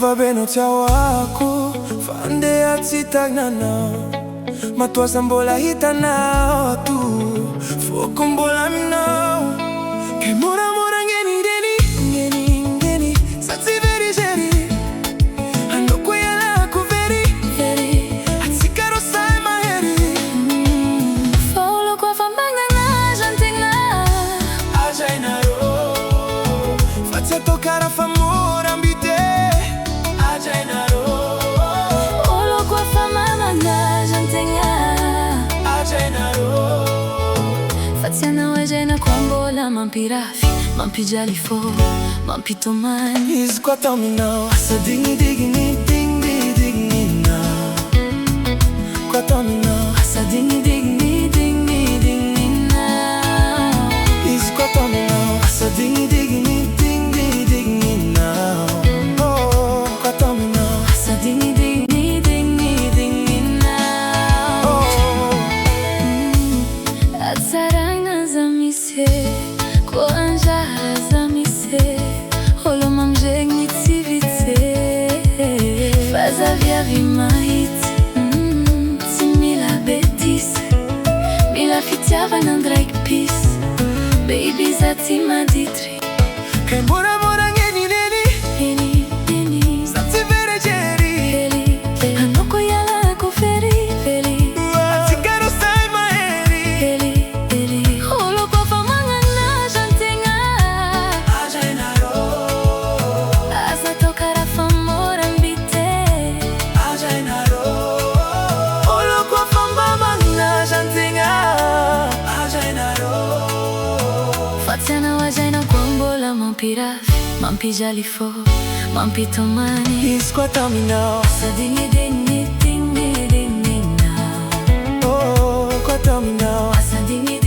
va bene wako fande atsitagnana matwaza mbola hitanao tu foko mbola minao ke moramora ngeni satsi veri jeri andoko yala ko veri atsikaro sai maheri folo kwa famanga na jantinga ajainaro fatsa tokara famora ambite ajainaro folo kwa famanga na jantinga ajainaro fatsiana wajaina kwambola mampirafi mampijali fo mampitomani izy koa ataominao asa dignidigny na koa ataominao asa dignidigny na izy koa ataominao asa dignidigny na koa ataominao asa dignidigny na atsaragna za mise ko anjara za mise olo mamzegny tsy vite faza viavy mahitsy tsy mila betisa mila fitiavana ndraiky pisy baby za tsy maditry ke moramora ngenineny satsi veri jeri anoko yalako feri atsikaro sai maheri olo kwa famanga na jantinga ajainaro asa tokara famora mbite ajainaro olo koa fambamagna jantinga ajainaro fatsiana wajaina kwambola mampirafi mampijali fo mampitomani izy koa ataominao asa dignidigny na koa ataominao asa dignidigny